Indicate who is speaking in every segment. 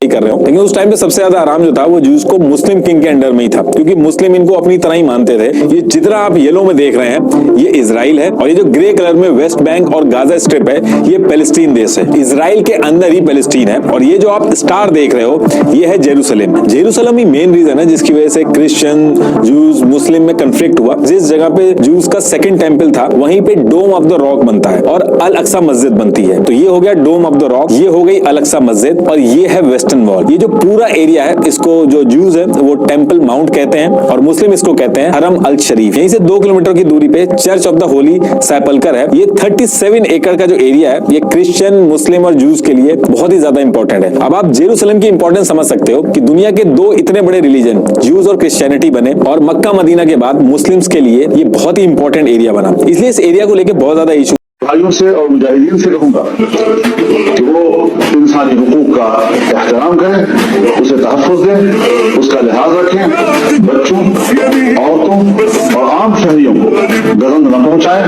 Speaker 1: कर रहे हो, लेकिन उस टाइम पे सबसे ज्यादा आराम जो था वो जूस को मुस्लिम किंग के अंडर में ही था, क्योंकि मुस्लिम इनको अपनी तरह ही मानते थे। ये जितना आप येलो में देख रहे हैं ये इजराइल है, और ये जो ग्रे कलर में वेस्ट बैंक और गाजा स्ट्रिप है ये पैलेस्टीन देश है। इजराइल के अंदर ही पैलेस्टीन है। और ये जो आप स्टार देख रहे हो ये है जेरूसलम। जेरूसलम ही मेन रीजन है जिसकी वजह से क्रिश्चियन, जूस, मुस्लिम में कंफ्लिक्ट हुआ। जिस जगह पे जूस का सेकंड टेम्पल था वहीं पे डोम ऑफ द रॉक बनता है और अल अक्सा मस्जिद बनती है। तो ये हो गया डोम ऑफ द रॉक, ये हो गई अल अक्सा मस्जिद, और ये है वेस्टर्न वॉल। ये जो पूरा एरिया है इसको जो जूस है वो टेम्पल माउंट कहते हैं और मुस्लिम इसको कहते हैं हरम अल शरीफ। यहीं से 2 किलोमीटर की दूरी पे चर्च ऑफ द होली सेपल्कर है। ये 37 एकड़ का जो एरिया है ये क्रिश्चियन, मुस्लिम और जूस के लिए बहुत ही ज्यादा इंपॉर्टेंट है। अब आप जेरूसलम की इंपॉर्टेंस समझ सकते हो कि दुनिया के 2 इतने बड़े रिलीजन जूस और क्रिश्चियनिटी बने, और मक्का मदीना के बाद मुस्लिम्स के लिए ये बहुत ही इंपॉर्टेंट एरिया बना। इसलिए इस एरिया को लेकर बहुत ज्यादा इशू
Speaker 2: भाइयों से और मुजाहिदीन से कहूंगा कि वो इंसानी हुकूक का एहतराम करें, उसे तहफ़्फ़ुज़ दें, उसका लिहाज रखें, बच्चों, औरतों और आम शहरियों को गज़ंद न पहुंचाएं,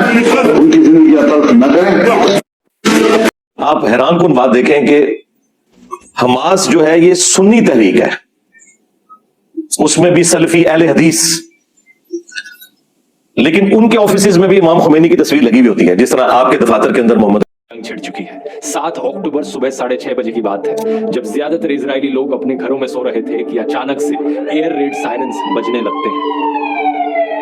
Speaker 2: उनकी जिंदगी तल्ख न करें।
Speaker 3: आप हैरान कुन बात देखें कि हमास जो है ये सुन्नी तहरीक है, उसमें भी सलफी अहले हदीस, लेकिन उनके ऑफिसेज में भी इमाम खुमैनी की तस्वीर लगी हुई होती है, जिस तरह आपके दफातर के अंदर मोहम्मद
Speaker 4: छिड़ चुकी है। 7 अक्टूबर सुबह 6:30 बजे की बात है, जब ज्यादातर इजरायली लोग अपने घरों में सो रहे थे कि अचानक से एयर रेड सायरन्स बजने लगते हैं।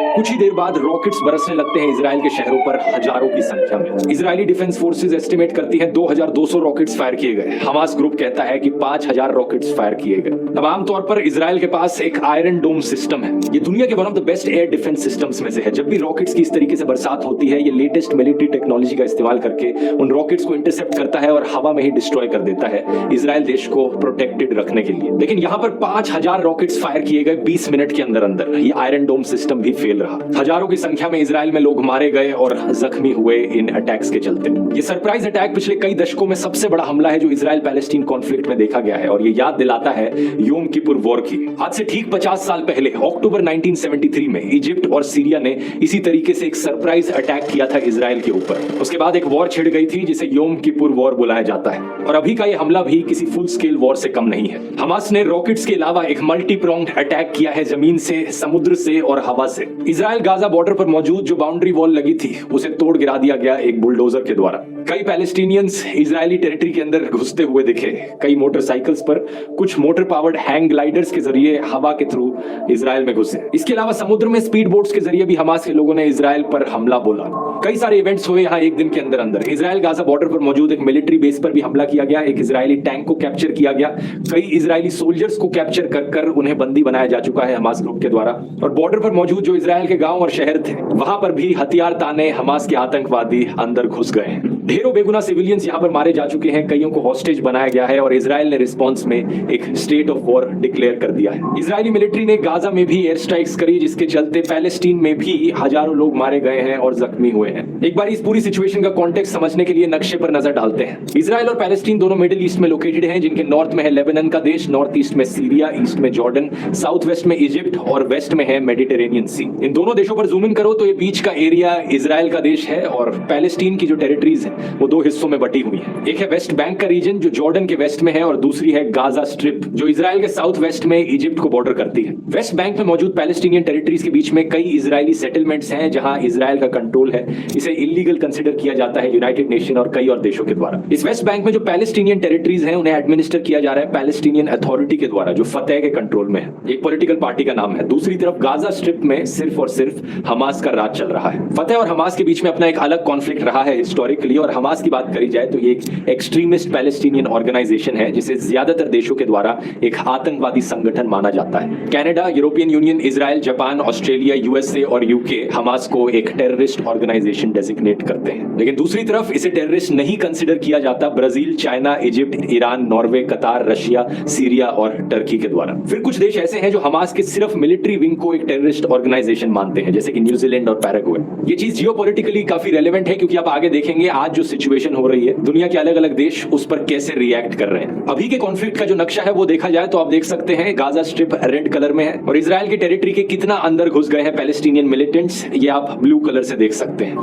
Speaker 4: कुछ ही देर बाद रॉकेट्स बरसने लगते हैं इजराइल के शहरों पर हजारों की संख्या में। इजरायली डिफेंस फोर्सेस एस्टिमेट करती हैं 2200 रॉकेट्स फायर किए गए। हमास ग्रुप कहता है कि 5000 रॉकेट्स फायर किए गए। अब आमतौर पर इजराइल के पास एक आयरन डोम सिस्टम है। ये दुनिया के one of the best air defence systems में से है। जब भी रॉकेट्स की इस तरीके से बरसात होती है, ये लेटेस्ट मिलिट्री टेक्नोलॉजी का इस्तेमाल करके उन रॉकेट्स को इंटरसेप्ट करता है और हवा में ही डिस्ट्रॉय कर देता है, इजराइल देश को प्रोटेक्टेड रखने के लिए। लेकिन यहाँ पर 5000 रॉकेट्स फायर किए गए 20 मिनट के अंदर अंदर। ये आयरन डोम सिस्टम भी फेल रहा। हजारों की संख्या में इजराइल में लोग मारे गए और जख्मी हुए इन अटैक्स के चलते। ये सरप्राइज अटैक पिछले कई दशकों में सबसे बड़ा हमला है जो इजराइल पैलेस्टीन कॉन्फ्लिक्ट में देखा गया है, और ये याद दिलाता है योम किपुर वॉर की। आज से ठीक 50 साल पहले अक्टूबर 1973 में इजिप्ट और सीरिया ने इसी तरीके से एक सरप्राइज अटैक किया था इजराइल के ऊपर। उसके बाद एक वॉर छिड़ गई थी जिसे योम किपुर वॉर बुलाया जाता है, और अभी का ये हमला भी किसी फुल स्केल वॉर से कम नहीं है। हमास ने रॉकेट्स के अलावा एक मल्टी प्रोंग्ड अटैक किया है, जमीन से, समुद्र से और हवा से। इजराइल गाजा बॉर्डर पर मौजूद जो बाउंड्री वॉल लगी थी उसे तोड़ गिरा दिया गया एक बुलडोजर के द्वारा। कई पैलेस्टीनियंस इजरायली टेरिटरी के अंदर घुसते हुए दिखे, कई मोटरसाइकिल्स पर, कुछ मोटर पावर्ड हैंग ग्लाइडर्स के जरिए हवा के थ्रू इजराइल में घुसे। इसके अलावा समुद्र में स्पीड बोट्स के जरिए भी हमास के लोगों ने इजराइल पर हमला बोला। कई सारे इवेंट्स हुए यहाँ एक दिन के अंदर अंदर। इजराइल गाजा बॉर्डर पर मौजूद एक मिलिट्री बेस पर भी हमला किया गया, एक इजरायली टैंक को कैप्चर किया गया, कई इजरायली सोल्जर्स को कैप्चर कर उन्हें बंदी बनाया जा चुका है हमास ग्रुप के द्वारा। और बॉर्डर पर मौजूद जो इजराइल के गांव और शहर थे वहां पर भी हथियार ताने हमास के आतंकवादी अंदर घुस गए हैं। ढेरों बेगुनाह सिविलियंस यहां पर मारे जा चुके हैं, कईयों को हॉस्टेज बनाया गया है, और इजराइल ने रिस्पांस में एक स्टेट ऑफ वॉर डिक्लेयर कर दिया है। इजरायली मिलिट्री ने गाजा में भी एयर स्ट्राइक्स करी, जिसके चलते पैलेस्टीन में भी हजारों लोग मारे गए हैं और जख्मी हुए हैं। एक बार इस पूरी सिचुएशन का कॉन्टेक्स्ट समझने के लिए नक्शे पर नजर डालते हैं। इजराइल और पैलेस्टीन दोनों मिडिल ईस्ट में लोकेटेड हैं, जिनके नॉर्थ में है लेबनान का देश, नॉर्थ ईस्ट में सीरिया, ईस्ट में जॉर्डन, साउथ वेस्ट में इजिप्ट और वेस्ट में है मेडिटेरेनियन सी। इन दोनों देशों पर जूम इन करो तो ये बीच का एरिया इजराइल का देश है, और पैलेस्टीन की जो टेरिटरीज है वो 2 हिस्सों में बटी हुई है। एक है वेस्ट बैंक का रीजन जो जॉर्डन के वेस्ट में है, और दूसरी है गाजा स्ट्रिप जो इजराइल के साउथ वेस्ट में इजिप्ट को बॉर्डर करती है। वेस्ट बैंक में मौजूद पैलेस्टीनियन टेरिटरीज के बीच में कई इजरायली सेटलमेंट्स हैं जहां इजराइल का कंट्रोल है। इसे इलीगल कंसिडर किया जाता है यूनाइटेड नेशन और कई और देशों के द्वारा। इस वेस्ट बैंक में जो पैलेस्टीनियन टेरिटरीज हैं उन्हें एडमिनिस्टर किया जा रहा है पैलेस्टीनियन अथॉरिटी के द्वारा, जो फतेह के कंट्रोल में है। एक पॉलिटिकल पार्टी का नाम है। दूसरी तरफ गाजा स्ट्रिप में सिर्फ और सिर्फ हमास का राज चल रहा है। फतेह और हमास के बीच में अपना एक अलग कॉन्फ्लिक्ट रहा है हिस्टोरिकली, और हमास की बात करी जाए तो ये एक एक्सट्रीमिस्ट पैलेस्टीनियन ऑर्गेनाइजेशन है जिसे ज्यादातर देशों के द्वारा एक आतंकवादी संगठन माना जाता है। Canada, European union, Israel, Japan, Australia, USA और यूके हमास को एक टेररिस्ट ऑर्गेनाइजेशन डेजिग्नेट करते हैं। लेकिन दूसरी तरफ इसे टेररिस्ट नहीं कंसिडर किया जाता Brazil, China, Egypt, Iran, Norway, कतार, रशिया, सीरिया और टर्की के द्वारा। फिर कुछ देश ऐसे हैं जो हमास के सिर्फ मिलिट्री विंग को एक टेररिस्ट ऑर्गेनाइजेशन मानते हैं, जैसे कि न्यूजीलैंड और पैराग्वे। ये चीज जियोपॉलिटिकली काफी रेलेवेंट है, क्योंकि आप आगे देखेंगे आज जो सिचुएशन हो रही है, दुनिया के अलग अलग देश उस पर कैसे रिएक्ट कर रहे हैं। अभी के कॉन्फ्लिक्ट का जो नक्शा है वो देखा जाए तो आप देख सकते हैं गाजा स्ट्रिप रेड कलर में है, और इजराइल की टेरिटरी के कितना अंदर घुस गए हैं पैलेस्टीनियन मिलिटेंट्स, ये आप ब्लू कलर से देख सकते हैं।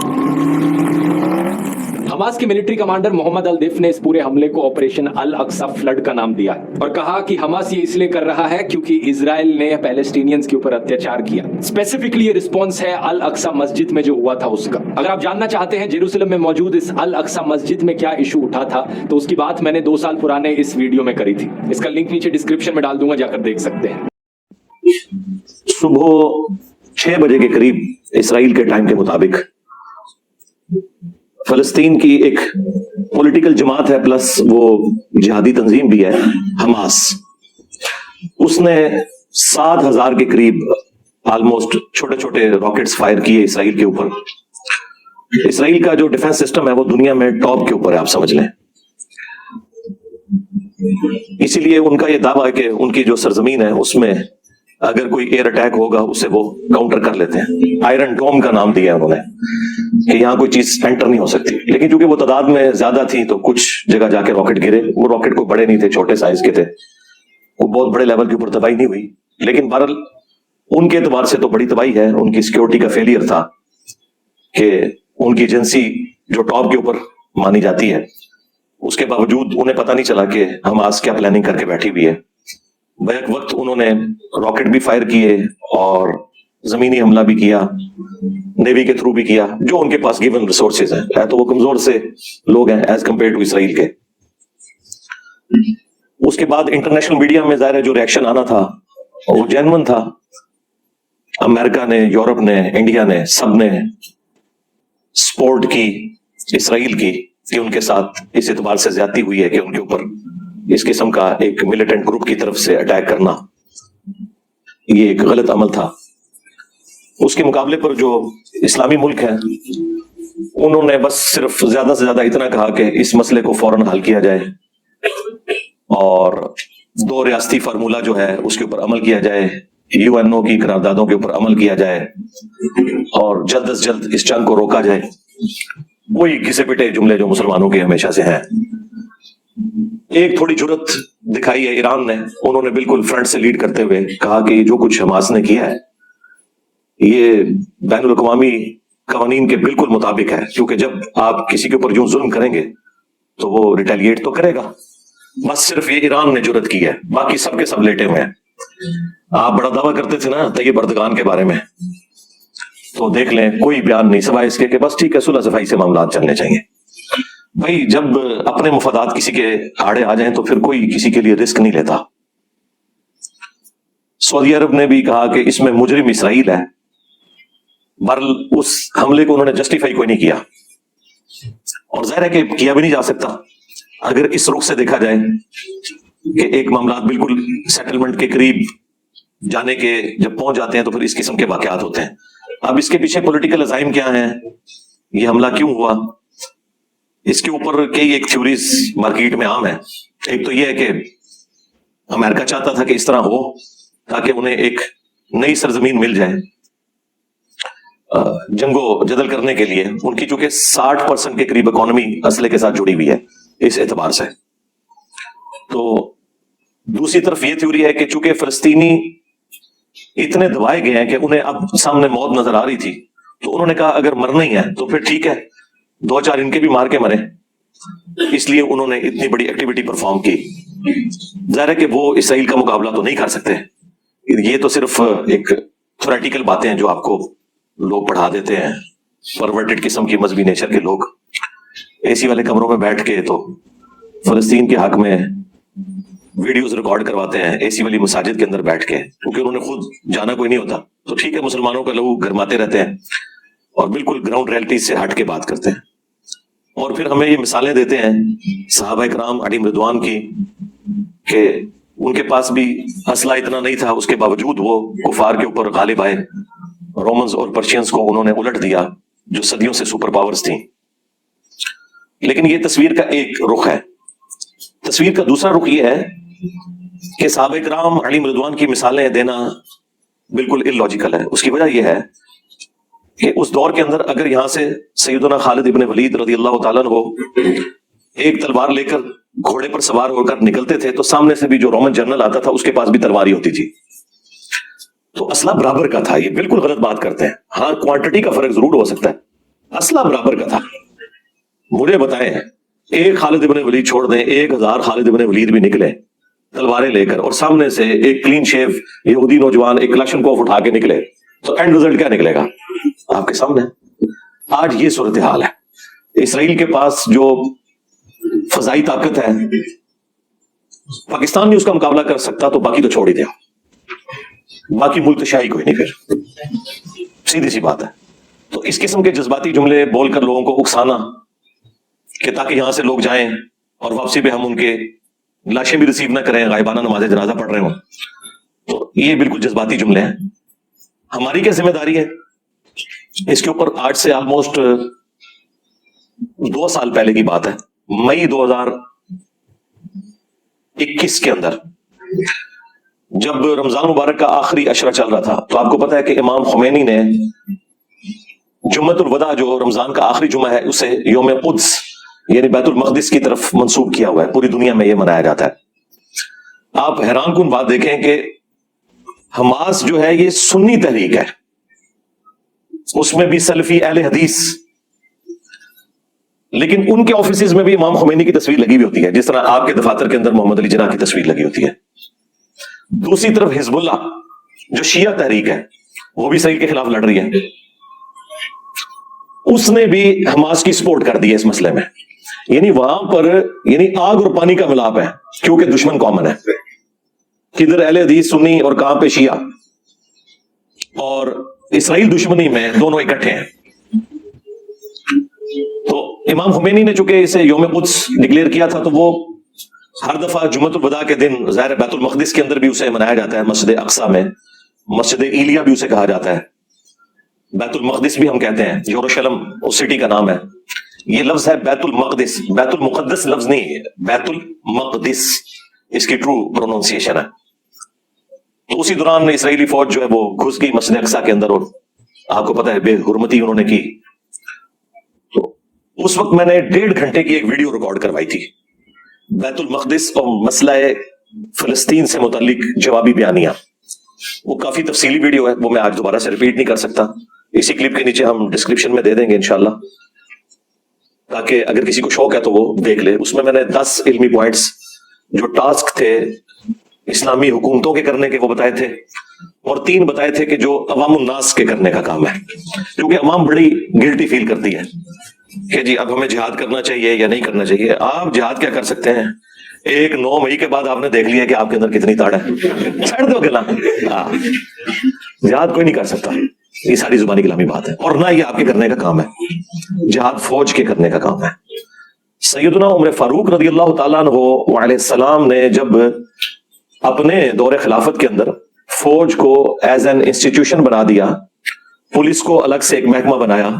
Speaker 4: हमास के मिलिट्री कमांडर मोहम्मद अल दिफ ने इस पूरे हमले को ऑपरेशन अल अक्सा फ्लड का नाम दिया और कहा कि हमास ये इसलिए कर रहा है क्योंकि इजराइल ने पैलेस्टीनियंस के ऊपर अत्याचार किया। स्पेसिफिकली ये रिस्पॉन्स है अल अक्सा मस्जिद में जो हुआ था उसका। अगर आप जानना चाहते हैं जेरूसलम में मौजूद इस अल अक्सा मस्जिद में क्या इशू उठा था तो उसकी बात मैंने 2 साल पुराने इस वीडियो में करी थी। इसका लिंक नीचे डिस्क्रिप्शन में डाल दूंगा, जाकर देख सकते हैं।
Speaker 3: सुबह 6 बजे के करीब इसराइल के टाइम के मुताबिक फलस्तीन की एक पॉलिटिकल जमात है प्लस वो जिहादी तंजीम भी है हमास, उसने 7,000 के करीब ऑलमोस्ट छोटे छोटे रॉकेट्स फायर किए इसराइल के ऊपर। इसराइल का जो डिफेंस सिस्टम है वो दुनिया में टॉप के ऊपर है, आप समझ लें। इसीलिए उनका ये दावा है कि उनकी जो सरजमीन है उसमें अगर कोई एयर अटैक होगा उसे वो काउंटर कर लेते हैं। आयरन डोम का नाम दिया उन्होंने कि यहां कोई चीज एंटर नहीं हो सकती। लेकिन चूंकि वो तादाद में ज्यादा थी तो कुछ जगह जाके रॉकेट गिरे। वो रॉकेट कोई बड़े नहीं थे, छोटे साइज के थे, वो बहुत बड़े लेवल के ऊपर तबाही नहीं हुई। लेकिन बहरहाल उनके एतबार से तो बड़ी तबाही है। उनकी सिक्योरिटी का फेलियर था कि उनकी एजेंसी जो टॉप के ऊपर मानी जाती है उसके बावजूद उन्हें पता नहीं चला कि हमास क्या प्लानिंग करके बैठी हुई है। बैक वक्त उन्होंने रॉकेट भी फायर किए और जमीनी हमला भी किया, नेवी के थ्रू भी किया, जो उनके पास गिवन रिसोर्सेज है तो वो कमजोर से लोग हैं एज कंपेयर टू इसराइल के। उसके बाद इंटरनेशनल मीडिया में जाहिर है जो रिएक्शन आना था वो जेन्युइन था। अमेरिका ने, यूरोप ने, इंडिया ने, सब ने सपोर्ट की इसराइल की कि उनके साथ इस एतबार से ज्यादती हुई है कि उनके ऊपर इस किस्म का एक मिलिटेंट ग्रुप की तरफ से अटैक करना ये एक गलत अमल था। उसके मुकाबले पर जो इस्लामी मुल्क हैं उन्होंने बस सिर्फ ज्यादा से ज्यादा इतना कहा कि इस मसले को फौरन हल किया जाए और 2 रियासती फार्मूला जो है उसके ऊपर अमल किया जाए, यूएनओ की करारदादों के ऊपर अमल किया जाए और जल्द से जल्द इस जंग को रोका जाए। वही घिसे पिटे जुमले जो मुसलमानों के हमेशा से हैं। एक थोड़ी जुर्रत दिखाई है ईरान ने, उन्होंने बिल्कुल फ्रंट से लीड करते हुए कहा कि जो कुछ हमास ने किया है ये बैनुल अक़वामी कवानीन के बिल्कुल मुताबिक है, क्योंकि जब आप किसी के ऊपर जो जुल्म करेंगे तो वो रिटेलिएट तो करेगा। बस सिर्फ ये ईरान ने जुर्रत की है, बाकी सबके सब लेटे हुए हैं। आप बड़ा दावा करते थे ना तैयब अर्दगान के बारे में, तो देख लें कोई बयान नहीं सिवाय इसके कि बस ठीक है सुलह सफाई से मामला चलने चाहिए। भाई जब अपने मुफादात किसी के आड़े आ जाएं तो फिर कोई किसी के लिए रिस्क नहीं लेता। सऊदी अरब ने भी कहा कि इसमें मुजरिम इसराइल है, बहरहाल उस हमले को उन्होंने जस्टिफाई कोई नहीं किया और जाहिर है कि किया भी नहीं जा सकता। अगर इस रुख से देखा जाए कि एक मामला बिल्कुल सेटलमेंट के करीब जाने के जब पहुंच जाते हैं तो फिर इस किस्म के वाकयात होते हैं। अब इसके पीछे पॉलिटिकल अजाइम क्या है, ये हमला क्यों हुआ, इसके ऊपर कई एक थ्योरीज मार्केट में आम है। एक तो यह है कि अमेरिका चाहता था कि इस तरह हो ताकि उन्हें एक नई सरजमीन मिल जाए जंगो जदल करने के लिए। उनकी चूंकि 60% के करीब इकोनॉमी असले के साथ जुड़ी हुई है इस एतबार से। तो दूसरी तरफ यह थ्योरी है कि चूंकि फलस्तीनी इतने दबाए गए हैं कि उन्हें अब सामने मौत नजर आ रही थी, तो उन्होंने कहा अगर मरना ही है तो फिर ठीक है 2-4 इनके भी मार के मरे। इसलिए उन्होंने इतनी बड़ी एक्टिविटी परफॉर्म की। जाहिर है कि वो इसराइल का मुकाबला तो नहीं कर सकते। ये तो सिर्फ एक थ्योरेटिकल बातें हैं जो आपको लोग पढ़ा देते हैं, परवर्टेड किस्म की मजहबी नेचर के लोग एसी वाले कमरों में बैठ के तो फलस्तीन के हक में वीडियोस रिकॉर्ड करवाते हैं एसी वाली मसाजिद के अंदर बैठ के, क्योंकि उन्होंने खुद जाना कोई नहीं होता। तो ठीक है मुसलमानों का लोग गरमाते रहते हैं और बिल्कुल ग्राउंड रियलिटी से हट के बात करते हैं। और फिर हमें ये मिसालें देते हैं सहाबा इकराम अलैहिम रिदवान की कि उनके पास भी असला इतना नहीं था, उसके बावजूद वो कुफार के ऊपर गालिब आए। रोमन्स और पर्शियंस को उन्होंने उलट दिया जो सदियों से सुपर पावर्स थी। लेकिन ये तस्वीर का एक रुख है। तस्वीर का दूसरा रुख ये है कि सहाबा इकराम अलैहिम रिदवान की मिसालें देना बिल्कुल इलॉजिकल है। उसकी वजह यह है कि उस दौर के अंदर अगर यहां से सैयदना खालिद इब्न वलीद रज़ियल्लाहु ताला अन्हु एक तलवार लेकर घोड़े पर सवार होकर निकलते थे तो सामने से भी जो रोमन जनरल आता था उसके पास भी तलवार ही होती थी। तो असला बराबर का था। ये बिल्कुल गलत बात करते हैं। हाँ क्वांटिटी का फर्क जरूर हो सकता है, असला बराबर का था। मुझे बताएं, एक खालिद इब्न वलीद छोड़ दें, 1000 खालिद इब्न वलीद भी निकले तलवारें लेकर और सामने से एक क्लीन शेव यहूदी नौजवान एक क्लशनकोफ उठा के निकले, तो एंड रिजल्ट क्या निकलेगा? आपके सामने आज ये सूरत हाल है। इसराइल के पास जो फजाई ताकत है, पाकिस्तान नहीं उसका मुकाबला कर सकता, तो बाकी तो छोड़ ही दिया, बाकी मुल्क तो शाही कोई नहीं, फिर सीधी सी बात है। तो इस किस्म के जज्बाती जुमले बोलकर लोगों को उकसाना कि ताकि यहां से लोग जाएं और वापसी पे हम उनके लाशें भी रिसीव ना करें, गायबाना नमाज जनाजा पढ़ रहे हो, तो ये बिल्कुल जज्बाती जुमले हैं। हमारी क्या जिम्मेदारी है इसके ऊपर? आज से ऑलमोस्ट 2 साल पहले की बात है, मई 2021 के अंदर जब रमजान मुबारक का आखिरी अशरा चल रहा था, तो आपको पता है कि इमाम खुमैनी ने जुम्मतुल वदा जो रमजान का आखिरी जुमा है उसे यौम कुद्स यानी बैतुल मक़दिस की तरफ मंसूब किया हुआ है। पूरी दुनिया में यह मनाया जाता है। आप हैरान कुन बात देखें कि हमास जो है ये सुन्नी तहरीक है, उसमें भी सलफी अहले हदीस, लेकिन उनके ऑफिसेज में भी इमाम खुमैनी की तस्वीर लगी हुई होती है, जिस तरह आपके दफातर के अंदर मोहम्मद अली जिन्ना की तस्वीर लगी होती है। दूसरी तरफ हिजबुल्लाह जो शिया तहरीक है, वो भी इसराइल के खिलाफ लड़ रही है, उसने भी हमास की सपोर्ट कर दी है इस मसले में। यानी वहां पर यानी आग और पानी का मिलाप है, क्योंकि दुश्मन कॉमन है, किधर अहले हदीस सुन्नी और कहां पे शिया, और इसराइल दुश्मनी में दोनों इकट्ठे हैं। तो इमाम खुमैनी ने चूंकि इसे यौम कुद्स डिक्लेयर किया था, तो वो हर दफा जुम्मतुल वदा के दिन ज़ाहिर बैतुल मक़दिस के अंदर भी उसे मनाया जाता है, मस्जिद अक्सा में, मस्जिद इलिया भी उसे कहा जाता है, बैतुल मक़दिस भी हम कहते हैं, यरूशलेम उस सिटी का नाम है। ये लफ्ज है बैतुल मक़दिस, बैतुल मुक़द्दस लफ्ज नहीं है, बैतुल मक़दिस इसकी ट्रू प्रोनाउंसिएशन है। तो उसी दौरान इसराइली फौज जो है वो घुस गई मस्जिद अक्सा के अंदर, और आपको पता है बेहुरमती उन्होंने की। तो उस वक्त मैंने 1.5 घंटे की एक वीडियो रिकॉर्ड करवाई थी, बैतुल मक़दिस और मसला फिलिस्तीन से मुताल्लिक जवाबी बयानियां। वो काफी तफसीली वीडियो है, वो मैं आज दोबारा से रिपीट नहीं कर सकता। इसी क्लिप के नीचे हम डिस्क्रिप्शन में दे देंगे इंशाल्लाह, ताकि अगर किसी को शौक है तो वो देख ले। उसमें मैंने 10 इल्मी पॉइंट्स जो टास्क थे इस्लामी हुकूमतों के करने के वो बताए थे, और 3 बताए थे कि जो अवामुन नास के करने का काम है, क्योंकि अवाम बड़ी गिल्टी फील करती है कि जी अब हमें जिहाद करना चाहिए या नहीं करना चाहिए। आप जिहाद क्या कर सकते हैं? एक 9 मई के बाद आपने देख लिया कि आपके अंदर कितनी ताड़ है, छड़ दो गला। जिहाद कोई नहीं कर सकता, ये सारी जुबानी कलामी बात है, और ना ये आपके करने का काम है, जिहाद फौज के करने का काम है। सैयदना उमर फारूक रज़ियल्लाहु ताला अन्हु अलैहिस्सलाम ने जब अपने दौरे खिलाफत के अंदर फौज को एज एन इंस्टीट्यूशन बना दिया, पुलिस को अलग से एक महकमा बनाया,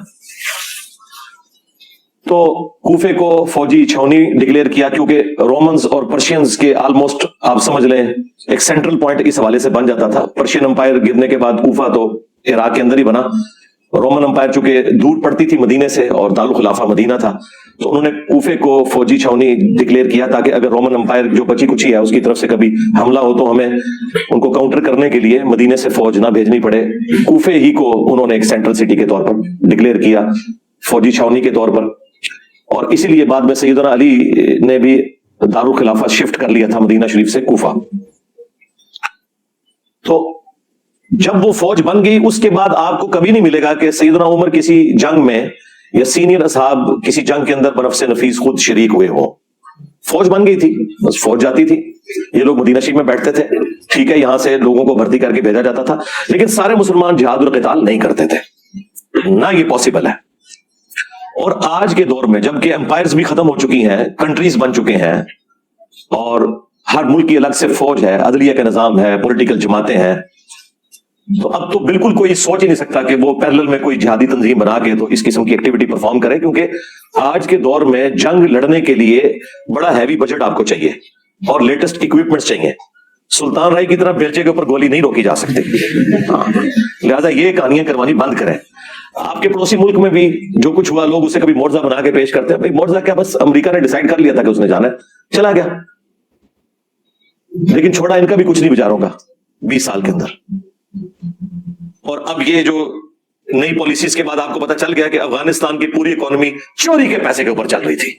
Speaker 3: तो कूफे को फौजी छावनी डिक्लेयर किया, क्योंकि रोमन्स और पर्शियंस के ऑलमोस्ट आप समझ लें एक सेंट्रल पॉइंट इस हवाले से बन जाता था। पर्शियन एम्पायर गिरने के बाद कूफा तो इराक के अंदर ही बना, रोमन एम्पायर चूंकि दूर पड़ती थी मदीने से और दारुल खुलाफा मदीना था, तो उन्होंने कूफे को फौजी छावनी डिक्लेयर किया, ताकि अगर रोमन एम्पायर जो बची कुची है उसकी तरफ से कभी हमला हो तो हमें उनको काउंटर करने के लिए मदीने से फौज ना भेजनी पड़े। कूफे ही को उन्होंने एक सेंट्रल सिटी के तौर पर डिक्लेयर किया, फौजी छावनी के तौर पर, और इसीलिए बाद में सैयदना अली ने भी दारुल खिलाफा शिफ्ट कर लिया था मदीना शरीफ से कूफा। तो जब वो फौज बन गई, उसके बाद आपको कभी नहीं मिलेगा कि सैयदना उमर किसी जंग में या सीनियर असहाब किसी जंग के अंदर बनफ़से नफीस खुद शरीक हुए हो। फौज बन गई थी, बस फौज जाती थी, ये लोग मदीना शरीफ में बैठते थे, ठीक है, यहां से लोगों को भर्ती करके भेजा जाता था, लेकिन सारे मुसलमान जिहाद और क़िताल नहीं करते थे, ना ये पॉसिबल है। और आज के दौर में जबकि एम्पायर्स भी खत्म हो चुकी हैं, कंट्रीज बन चुके हैं, और हर मुल्क की अलग से फौज है, अदलिया का निजाम है, पॉलिटिकल जमातें हैं, तो अब तो बिल्कुल कोई सोच ही नहीं सकता कि वो पैरेलल में कोई जिहादी तंजीम बना के तो इस किस्म की एक्टिविटी परफॉर्म करे, क्योंकि आज के दौर में जंग लड़ने के लिए बड़ा हैवी बजट आपको चाहिए और लेटेस्ट इक्विपमेंट्स चाहिए। सुल्तान राय की तरह बेलचे के ऊपर गोली नहीं रोकी जा सकती। लिहाजा ये कहानियां करवानी बंद करें। आपके पड़ोसी मुल्क में भी जो कुछ हुआ, लोग उसे कभी मोर्जा बना के पेश करते हैं। भाई मोर्जा क्या, बस अमेरिका ने डिसाइड कर लिया था कि उसने जाना है, चला गया, लेकिन छोड़ा इनका भी कुछ नहीं बेचारों का 20 साल के अंदर। और अब ये जो नई पॉलिसीज के बाद आपको पता चल गया कि अफगानिस्तान की पूरी इकोनॉमी चोरी के पैसे के ऊपर चल रही थी।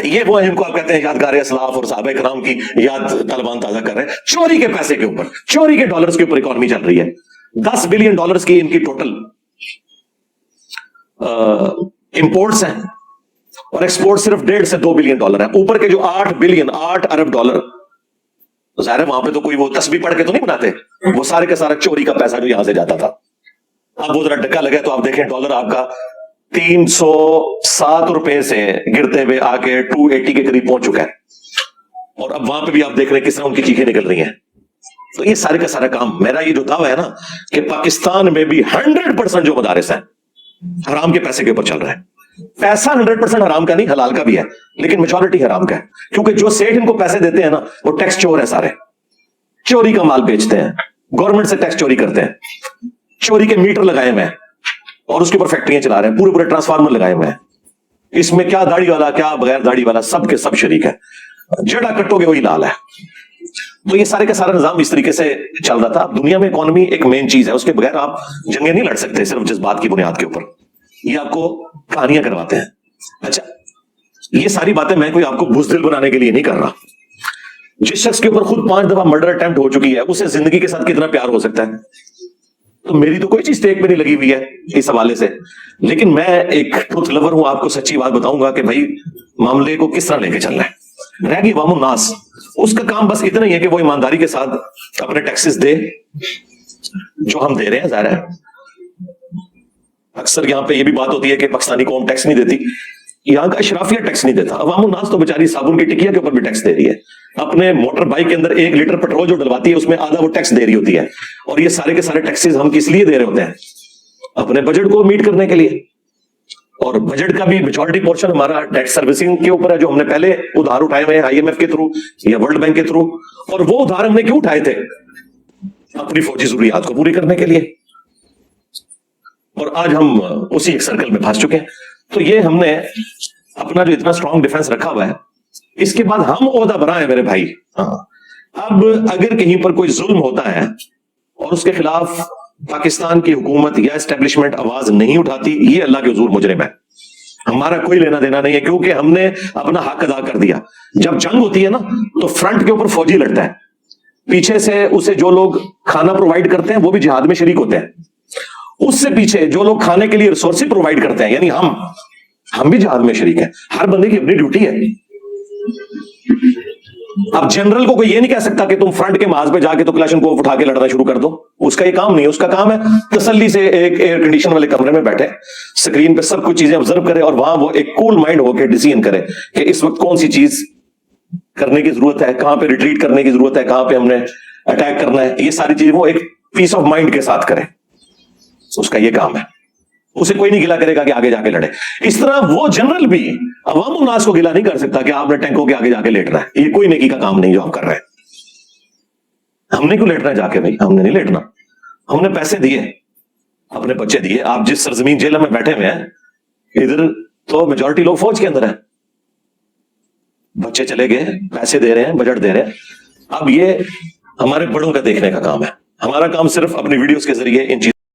Speaker 3: ये वो है जिनको आप कहते हैं यादगार असलाफ और साहबे कराम की याद तालिबान ताजा कर रहे हैं। चोरी के पैसे के ऊपर, चोरी के डॉलर्स के ऊपर इकोनॉमी चल रही है। 10 बिलियन डॉलर्स की इनकी टोटल इंपोर्ट्स हैं और एक्सपोर्ट सिर्फ 1.5 से 2 बिलियन डॉलर है। ऊपर के जो 8 अरब डॉलर, तो ज़ाहिर है वहां पे तो कोई वो तस्बीह पढ़ के तो नहीं बनाते, वो सारे का सारा चोरी का पैसा जो यहां से जाता था। अब वो जरा धक्का लगे तो आप देखें डॉलर आपका 307 रुपए से गिरते हुए आके 280 के करीब पहुंच चुका है, और अब वहां पे भी आप देख रहे हैं किस तरह उनकी चीखें निकल रही हैं। तो ये सारे का सारा काम, मेरा ये जो दावा है ना कि पाकिस्तान में भी 100% जो मदारिस हैं हराम के पैसे के ऊपर चल रहा है। पैसा 100% हराम का नहीं, हलाल का भी है, लेकिन मेजॉरिटी हराम का है, क्योंकि जो सेठ इनको पैसे देते हैं ना वो टैक्स चोर है, सारे चोरी का माल बेचते हैं, गवर्नमेंट से टैक्स चोरी करते हैं, चोरी के मीटर लगाए हुए हैं और उसके ऊपर फैक्ट्रियां चला रहे हैं, पूरे पूरे ट्रांसफार्मर लगाए हुए हैं। इसमें क्या दाढ़ी वाला क्या बगैर दाढ़ी वाला, सब के सब शरीक है, जड़ा कटोगे वही लाल है। तो ये सारे का सारा निजाम इस तरीके से चल रहा था। दुनिया में इकोनॉमी एक मेन चीज है, उसके बगैर आप जंगें नहीं लड़ सकते सिर्फ जज्बात की बुनियाद के ऊपर। ये आपको कहानियां करवाते हैं। अच्छा, ये सारी बातें मैं कोई आपको बुज़दिल बनाने के लिए नहीं कर रहा। जिस शख्स के ऊपर खुद 5 दफा मर्डर अटेम्प्ट हो चुकी है, उसे जिंदगी के साथ कितना प्यार हो सकता है? तो मेरी तो कोई चीज टेक में नहीं लगी हुई है इस हवाले से, लेकिन मैं एक ट्रुथ लवर हूं, आपको सच्ची बात बताऊंगा कि भाई मामले को किस तरह लेके चलना है। रह गई वामुन नास, उसका काम बस इतना ही है कि वो ईमानदारी के साथ अपने टैक्सेस दे जो हम दे रहे हैं। ज़ाहिर है अक्सर यहां पे ये भी बात होती है कि पाकिस्तानी कौम टैक्स नहीं देती, यहां का अशराफिया टैक्स नहीं देता। अवामुन नास तो बेचारी साबुन की टिकिया के ऊपर भी टैक्स दे रही है, अपने मोटर बाइक के अंदर 1 लीटर पेट्रोल जो डलवाती है उसमें आधा वो टैक्स दे रही होती है। और ये सारे के सारे टैक्सेस हम किस लिए दे रहे होते हैं? अपने बजट को मीट करने के लिए। और बजट का भी मेजॉरिटी पोर्शन हमारा डेट सर्विसिंग के ऊपर है, जो हमने पहले उधार उठाए हुए हैं IMF के थ्रू या वर्ल्ड बैंक के थ्रू। और वो उधार हमने क्यों उठाए थे? अपनी फौजी जरूरियात को पूरी करने के लिए। और आज हम उसी एक सर्कल में फंस चुके हैं। तो ये हमने अपना जो इतना स्ट्रॉन्ग डिफेंस रखा हुआ है, इसके बाद हम ओहदा बना है मेरे भाई। हाँ, अब अगर कहीं पर कोई जुल्म होता है और उसके खिलाफ पाकिस्तान की हुकूमत या एस्टेब्लिशमेंट आवाज नहीं उठाती, ये अल्लाह के हुजूर मुजरिम है। हमारा कोई लेना देना नहीं है, क्योंकि हमने अपना हक अदा कर दिया। जब जंग होती है ना तो फ्रंट के ऊपर फौजी लड़ता है, पीछे से उसे जो लोग खाना प्रोवाइड करते हैं वो भी जिहाद में शरीक होते हैं, उससे पीछे जो लोग खाने के लिए रिसोर्सेज प्रोवाइड करते हैं, यानी हम भी जिहाद में शरीक हैं। हर बंदे की अपनी ड्यूटी है। अब जनरल को कोई ये नहीं कह सकता कि तुम फ्रंट के माज पे जाके तो क्लाशन को उठा के लड़ना शुरू कर दो, उसका ये काम नहीं है। उसका काम है तसल्ली से एक एयर कंडीशन वाले कमरे में बैठे, स्क्रीन पे सब कुछ चीजें ऑब्जर्व करे और वहां वो एक कूल माइंड होकर डिसीजन करे कि इस वक्त कौन सी चीज करने की जरूरत है, कहां पे रिट्रीट करने की जरूरत है, कहां पे हमने अटैक करना है। ये सारी चीजें वो एक पीस ऑफ माइंड के साथ करे, उसका ये काम है। उसे कोई नहीं गिला करेगा कि आगे जाके लड़े। इस तरह वो जनरल भी अवाम नास को गिला नहीं कर सकता कि आपने टैंकों के आगे जाके लेटना है। ये कोई नेकी का काम नहीं जो आप कर रहे हैं। हमने क्यों लेटना है जाके? भाई हमने नहीं लेटना, हमने पैसे दिए, अपने बच्चे दिए। आप जिस सरजमीन जेल में बैठे हुए हैं, इधर तो मेजॉरिटी लोग फौज के अंदर है, बच्चे चले गए, पैसे दे रहे हैं, बजट दे रहे हैं। अब ये हमारे बड़ों का देखने का काम है। हमारा काम सिर्फ अपनी वीडियोस के जरिए इन चीजों